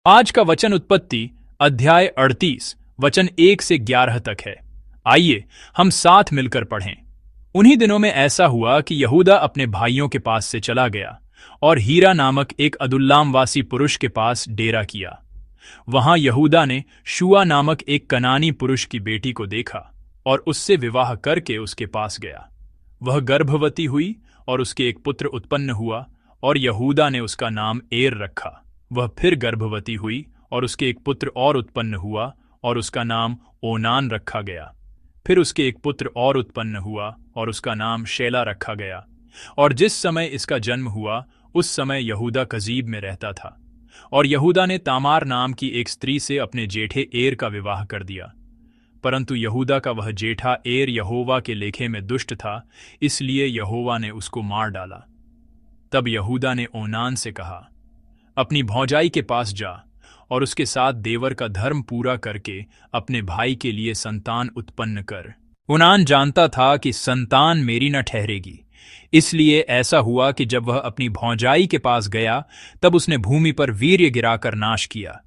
आज का वचन उत्पत्ति अध्याय 38 वचन 1 से 11 तक है। आइए हम साथ मिलकर पढ़ें। उन्हीं दिनों में ऐसा हुआ कि यहूदा अपने भाइयों के पास से चला गया और हीरा नामक एक अदुल्लामवासी पुरुष के पास डेरा किया। वहां यहूदा ने शूआ नामक एक कनानी पुरुष की बेटी को देखा और उससे विवाह करके उसके पास गया। वह गर्भवती हुई और उसके एक पुत्र उत्पन्न हुआ और यहूदा ने उसका नाम एर रखा। वह फिर गर्भवती हुई और उसके एक पुत्र और उत्पन्न हुआ और उसका नाम ओनान रखा गया। फिर उसके एक पुत्र और उत्पन्न हुआ और उसका नाम शेला रखा गया। और जिस समय इसका जन्म हुआ उस समय यहूदा कजीब में रहता था। और यहूदा ने तामार नाम की एक स्त्री से अपने जेठे एर का विवाह कर दिया। परंतु यहूदा का वह जेठा एर यहोवा के लेखे में दुष्ट था, इसलिए यहोवा ने उसको मार डाला। तब यहूदा ने ओनान से कहा, अपनी भौजाई के पास जा और उसके साथ देवर का धर्म पूरा करके अपने भाई के लिए संतान उत्पन्न कर। ओनान जानता था कि संतान मेरी न ठहरेगी, इसलिए ऐसा हुआ कि जब वह अपनी भौजाई के पास गया तब उसने भूमि पर वीर्य गिराकर नाश किया,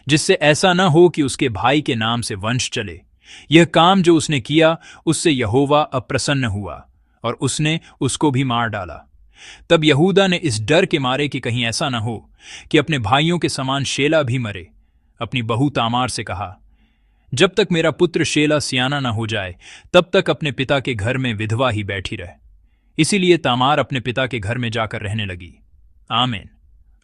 जिससे ऐसा न हो कि उसके भाई के नाम से वंश चले। यह काम जो उसने किया उससे यहोवा अप्रसन्न हुआ और उसने उसको भी मार डाला। तब यहूदा ने इस डर के मारे कि कहीं ऐसा न हो कि अपने भाइयों के समान शेला भी मरे, अपनी बहू तामार से कहा, जब तक मेरा पुत्र शेला सियाना न हो जाए तब तक अपने पिता के घर में विधवा ही बैठी रहे। इसीलिए तामार अपने पिता के घर में जाकर रहने लगी। आमीन।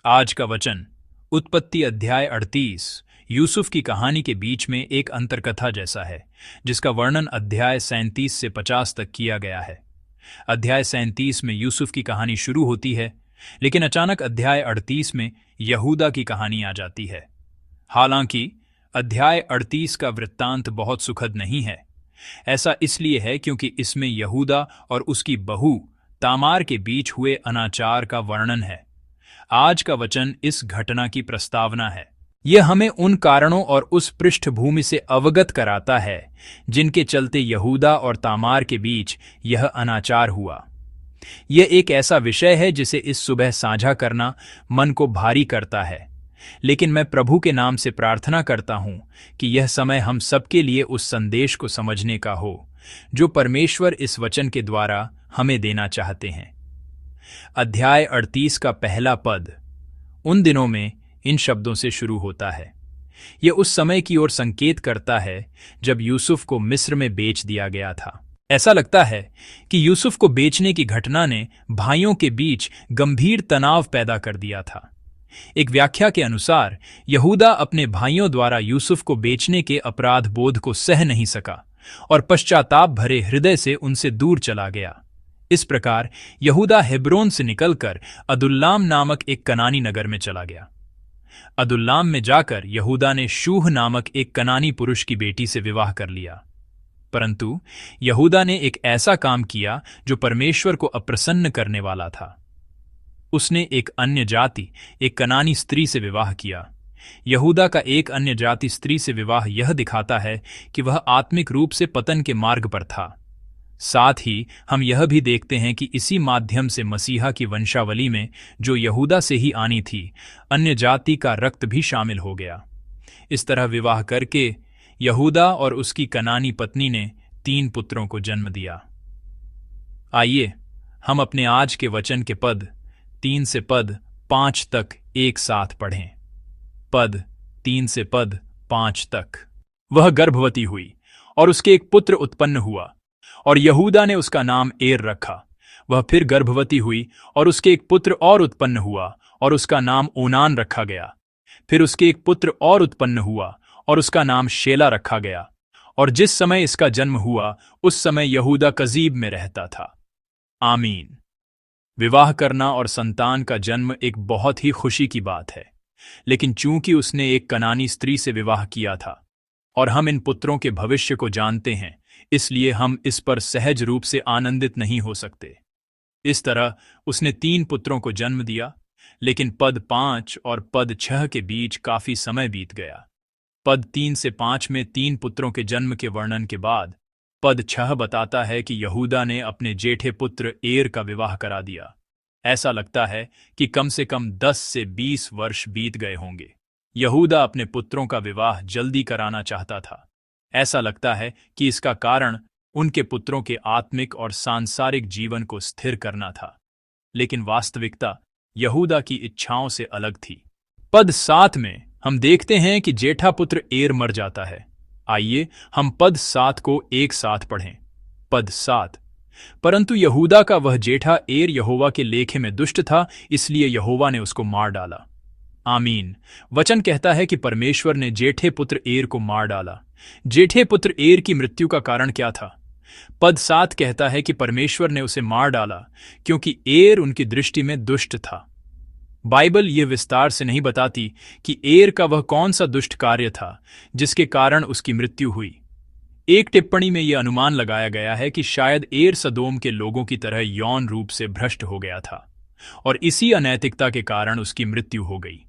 आज का वचन उत्पत्ति अध्याय 38 यूसुफ की कहानी के बीच में एक अंतरकथा जैसा है, जिसका वर्णन अध्याय 37 से 50 तक किया गया है। अध्याय 37 में यूसुफ की कहानी शुरू होती है, लेकिन अचानक अध्याय 38 में यहूदा की कहानी आ जाती है। हालांकि अध्याय 38 का वृत्तांत बहुत सुखद नहीं है। ऐसा इसलिए है क्योंकि इसमें यहूदा और उसकी बहू तामार के बीच हुए अनाचार का वर्णन है। आज का वचन इस घटना की प्रस्तावना है। यह हमें उन कारणों और उस पृष्ठभूमि से अवगत कराता है जिनके चलते यहूदा और तामार के बीच यह अनाचार हुआ। यह एक ऐसा विषय है जिसे इस सुबह साझा करना मन को भारी करता है, लेकिन मैं प्रभु के नाम से प्रार्थना करता हूं कि यह समय हम सबके लिए उस संदेश को समझने का हो जो परमेश्वर इस वचन के द्वारा हमें देना चाहते हैं। अध्याय 38 का पहला पद उन दिनों में इन शब्दों से शुरू होता है। यह उस समय की ओर संकेत करता है जब यूसुफ को मिस्र में बेच दिया गया था। ऐसा लगता है कि यूसुफ को बेचने की घटना ने भाइयों के बीच गंभीर तनाव पैदा कर दिया था। एक व्याख्या के अनुसार यहूदा अपने भाइयों द्वारा यूसुफ को बेचने के अपराध बोध को सह नहीं सका और पश्चाताप भरे हृदय से उनसे दूर चला गया। इस प्रकार यहूदा हेब्रोन से निकलकर अदुल्लाम नामक एक कनानी नगर में चला गया। अदुल्लाम में जाकर यहूदा ने शूह नामक एक कनानी पुरुष की बेटी से विवाह कर लिया। परंतु यहूदा ने एक ऐसा काम किया जो परमेश्वर को अप्रसन्न करने वाला था। उसने एक अन्य जाति, एक कनानी स्त्री से विवाह किया। यहूदा का एक अन्य जाति स्त्री से विवाह यह दिखाता है कि वह आत्मिक रूप से पतन के मार्ग पर था। साथ ही हम यह भी देखते हैं कि इसी माध्यम से मसीहा की वंशावली में जो यहूदा से ही आनी थी, अन्य जाति का रक्त भी शामिल हो गया। इस तरह विवाह करके यहूदा और उसकी कनानी पत्नी ने 3 पुत्रों को जन्म दिया। आइए हम अपने आज के वचन के पद 3 से पद 5 तक एक साथ पढ़ें। पद 3 से पद 5 तक। वह गर्भवती हुई और उसके एक पुत्र उत्पन्न हुआ और यहूदा ने उसका नाम एर रखा। वह फिर गर्भवती हुई और उसके एक पुत्र और उत्पन्न हुआ और उसका नाम ओनान रखा गया। फिर उसके एक पुत्र और उत्पन्न हुआ और उसका नाम शेला रखा गया। और जिस समय इसका जन्म हुआ उस समय यहूदा कजीब में रहता था। आमीन। विवाह करना और संतान का जन्म एक बहुत ही खुशी की बात है, लेकिन चूंकि उसने एक कनानी स्त्री से विवाह किया था और हम इन पुत्रों के भविष्य को जानते हैं, इसलिए हम इस पर सहज रूप से आनंदित नहीं हो सकते। इस तरह उसने 3 पुत्रों को जन्म दिया, लेकिन पद 5 और पद 6 के बीच काफी समय बीत गया। पद 3 से 5 में 3 पुत्रों के जन्म के वर्णन के बाद पद 6 बताता है कि यहूदा ने अपने जेठे पुत्र एर का विवाह करा दिया। ऐसा लगता है कि कम से कम 10 से 20 वर्ष बीत गए होंगे। यहूदा अपने पुत्रों का विवाह जल्दी कराना चाहता था। ऐसा लगता है कि इसका कारण उनके पुत्रों के आत्मिक और सांसारिक जीवन को स्थिर करना था, लेकिन वास्तविकता यहूदा की इच्छाओं से अलग थी। पद 7 में हम देखते हैं कि जेठा पुत्र एर मर जाता है। आइए हम पद 7 को एक साथ पढ़ें। पद 7, परंतु यहूदा का वह जेठा एर यहोवा के लेखे में दुष्ट था, इसलिए यहोवा ने उसको मार डाला। आमीन। वचन कहता है कि परमेश्वर ने जेठे पुत्र एर को मार डाला। जेठे पुत्र एर की मृत्यु का कारण क्या था? पद 7 कहता है कि परमेश्वर ने उसे मार डाला क्योंकि एर उनकी दृष्टि में दुष्ट था। बाइबल यह विस्तार से नहीं बताती कि एर का वह कौन सा दुष्ट कार्य था जिसके कारण उसकी मृत्यु हुई। एक टिप्पणी में यह अनुमान लगाया गया है कि शायद एर सदोम के लोगों की तरह यौन रूप से भ्रष्ट हो गया था और इसी अनैतिकता के कारण उसकी मृत्यु हो गई।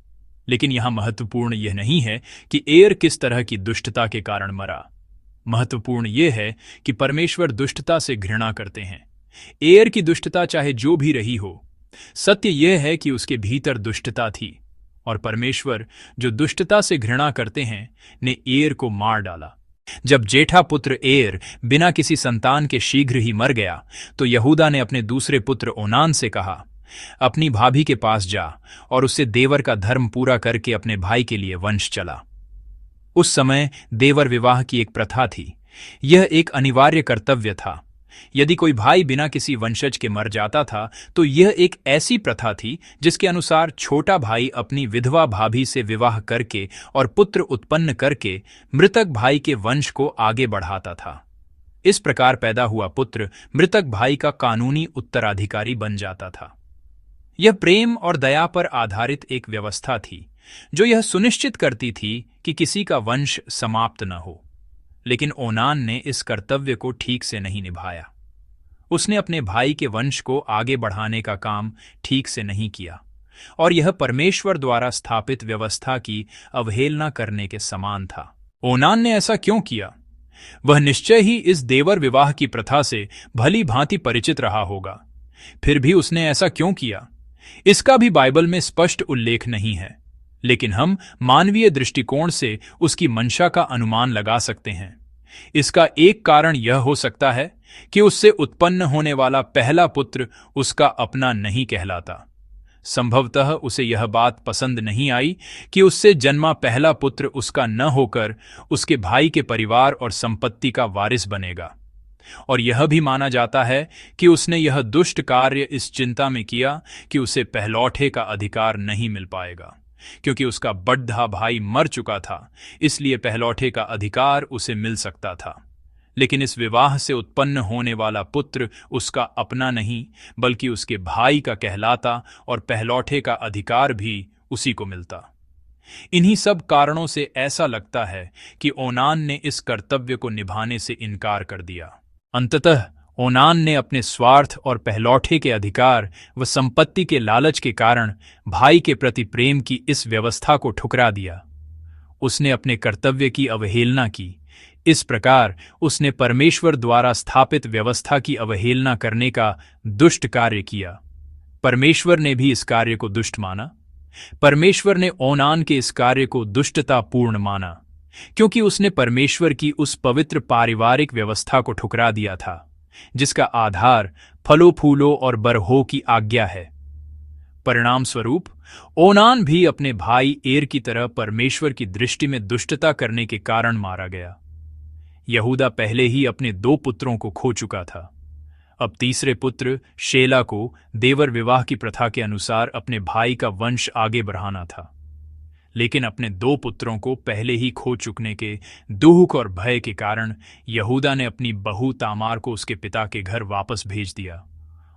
लेकिन यहां महत्वपूर्ण यह नहीं है कि एर किस तरह की दुष्टता के कारण मरा। महत्वपूर्ण यह है कि परमेश्वर दुष्टता से घृणा करते हैं। एर की दुष्टता चाहे जो भी रही हो, सत्य यह है कि उसके भीतर दुष्टता थी और परमेश्वर जो दुष्टता से घृणा करते हैं ने एर को मार डाला। जब जेठा पुत्र एर बिना किसी संतान के शीघ्र ही मर गया तो यहूदा ने अपने दूसरे पुत्र ओनान से कहा, अपनी भाभी के पास जा और उससे देवर का धर्म पूरा करके अपने भाई के लिए वंश चला। उस समय देवर विवाह की एक प्रथा थी। यह एक अनिवार्य कर्तव्य था। यदि कोई भाई बिना किसी वंशज के मर जाता था तो यह एक ऐसी प्रथा थी जिसके अनुसार छोटा भाई अपनी विधवा भाभी से विवाह करके और पुत्र उत्पन्न करके मृतक भाई के वंश को आगे बढ़ाता था। इस प्रकार पैदा हुआ पुत्र मृतक भाई का कानूनी उत्तराधिकारी बन जाता था। यह प्रेम और दया पर आधारित एक व्यवस्था थी जो यह सुनिश्चित करती थी कि किसी का वंश समाप्त न हो। लेकिन ओनान ने इस कर्तव्य को ठीक से नहीं निभाया। उसने अपने भाई के वंश को आगे बढ़ाने का काम ठीक से नहीं किया और यह परमेश्वर द्वारा स्थापित व्यवस्था की अवहेलना करने के समान था। ओनान ने ऐसा क्यों किया? वह निश्चय ही इस देवर विवाह की प्रथा से भली भांति परिचित रहा होगा। फिर भी उसने ऐसा क्यों किया, इसका भी बाइबल में स्पष्ट उल्लेख नहीं है, लेकिन हम मानवीय दृष्टिकोण से उसकी मंशा का अनुमान लगा सकते हैं। इसका एक कारण यह हो सकता है कि उससे उत्पन्न होने वाला पहला पुत्र उसका अपना नहीं कहलाता। संभवतः उसे यह बात पसंद नहीं आई कि उससे जन्मा पहला पुत्र उसका न होकर उसके भाई के परिवार और संपत्ति का वारिस बनेगा। और यह भी माना जाता है कि उसने यह दुष्ट कार्य इस चिंता में किया कि उसे पहलौठे का अधिकार नहीं मिल पाएगा, क्योंकि उसका बड़ा भाई मर चुका था, इसलिए पहलौठे का अधिकार उसे मिल सकता था। लेकिन इस विवाह से उत्पन्न होने वाला पुत्र उसका अपना नहीं बल्कि उसके भाई का कहलाता और पहलौठे का अधिकार भी उसी को मिलता। इन्हीं सब कारणों से ऐसा लगता है कि ओनान ने इस कर्तव्य को निभाने से इनकार कर दिया। अंततः ओनान ने अपने स्वार्थ और पहलौठे के अधिकार व संपत्ति के लालच के कारण भाई के प्रति प्रेम की इस व्यवस्था को ठुकरा दिया। उसने अपने कर्तव्य की अवहेलना की। इस प्रकार उसने परमेश्वर द्वारा स्थापित व्यवस्था की अवहेलना करने का दुष्ट कार्य किया। परमेश्वर ने भी इस कार्य को दुष्ट माना। परमेश्वर ने ओनान के इस कार्य को दुष्टतापूर्ण माना, क्योंकि उसने परमेश्वर की उस पवित्र पारिवारिक व्यवस्था को ठुकरा दिया था जिसका आधार फलों फूलों और बरहों की आज्ञा है। परिणाम स्वरूप ओनान भी अपने भाई एर की तरह परमेश्वर की दृष्टि में दुष्टता करने के कारण मारा गया। यहूदा पहले ही अपने 2 पुत्रों को खो चुका था। अब तीसरे पुत्र शेला को देवर विवाह की प्रथा के अनुसार अपने भाई का वंश आगे बढ़ाना था, लेकिन अपने 2 पुत्रों को पहले ही खो चुकने के दुख और भय के कारण यहूदा ने अपनी बहू तामार को उसके पिता के घर वापस भेज दिया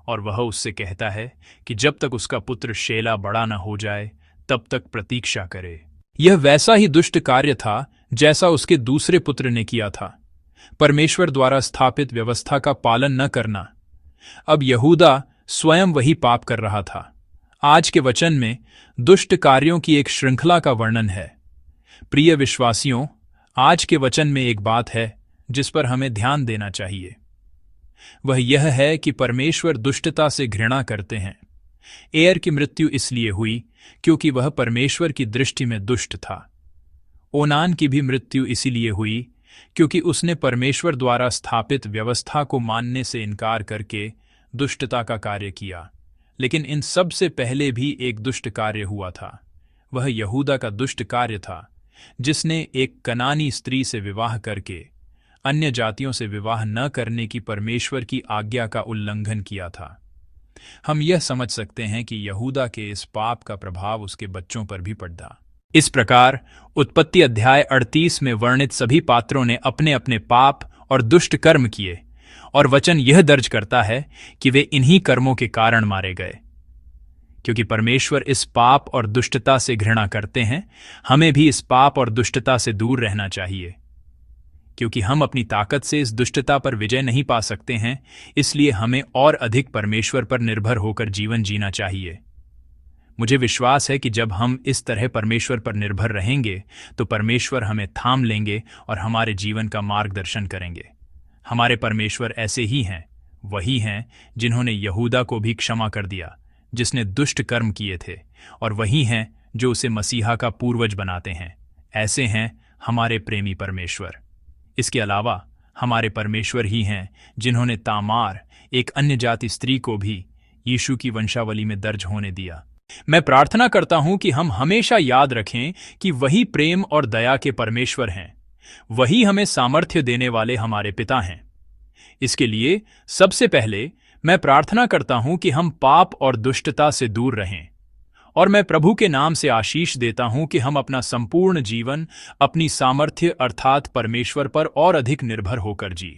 और वह उससे कहता है कि जब तक उसका पुत्र शेला बड़ा न हो जाए तब तक प्रतीक्षा करे। यह वैसा ही दुष्ट कार्य था जैसा उसके दूसरे पुत्र ने किया था, परमेश्वर द्वारा स्थापित व्यवस्था का पालन न करना। अब यहूदा स्वयं वही पाप कर रहा था। आज के वचन में दुष्ट कार्यों की एक श्रृंखला का वर्णन है। प्रिय विश्वासियों, आज के वचन में एक बात है जिस पर हमें ध्यान देना चाहिए। वह यह है कि परमेश्वर दुष्टता से घृणा करते हैं। एयर की मृत्यु इसलिए हुई क्योंकि वह परमेश्वर की दृष्टि में दुष्ट था। ओनान की भी मृत्यु इसीलिए हुई क्योंकि उसने परमेश्वर द्वारा स्थापित व्यवस्था को मानने से इनकार करके दुष्टता का कार्य किया। लेकिन इन सब से पहले भी एक दुष्ट कार्य हुआ था। वह यहूदा का दुष्ट कार्य था, जिसने एक कनानी स्त्री से विवाह करके अन्य जातियों से विवाह न करने की परमेश्वर की आज्ञा का उल्लंघन किया था। हम यह समझ सकते हैं कि यहूदा के इस पाप का प्रभाव उसके बच्चों पर भी पड़ा। इस प्रकार उत्पत्ति अध्याय 38 में वर्णित सभी पात्रों ने अपने अपने पाप और दुष्ट कर्म किए, और वचन यह दर्ज करता है कि वे इन्हीं कर्मों के कारण मारे गए। क्योंकि परमेश्वर इस पाप और दुष्टता से घृणा करते हैं, हमें भी इस पाप और दुष्टता से दूर रहना चाहिए। क्योंकि हम अपनी ताकत से इस दुष्टता पर विजय नहीं पा सकते हैं, इसलिए हमें और अधिक परमेश्वर पर निर्भर होकर जीवन जीना चाहिए। मुझे विश्वास है कि जब हम इस तरह परमेश्वर पर निर्भर रहेंगे तो परमेश्वर हमें थाम लेंगे और हमारे जीवन का मार्गदर्शन करेंगे। हमारे परमेश्वर ऐसे ही हैं, वही हैं जिन्होंने यहूदा को भी क्षमा कर दिया जिसने दुष्ट कर्म किए थे, और वही हैं जो उसे मसीहा का पूर्वज बनाते हैं। ऐसे हैं हमारे प्रेमी परमेश्वर। इसके अलावा हमारे परमेश्वर ही हैं जिन्होंने तामार, एक अन्य जाति स्त्री को भी यीशु की वंशावली में दर्ज होने दिया। मैं प्रार्थना करता हूं कि हम हमेशा याद रखें कि वही प्रेम और दया के परमेश्वर हैं, वही हमें सामर्थ्य देने वाले हमारे पिता हैं। इसके लिए सबसे पहले मैं प्रार्थना करता हूं कि हम पाप और दुष्टता से दूर रहें, और मैं प्रभु के नाम से आशीष देता हूं कि हम अपना संपूर्ण जीवन अपनी सामर्थ्य अर्थात परमेश्वर पर और अधिक निर्भर होकर जिए।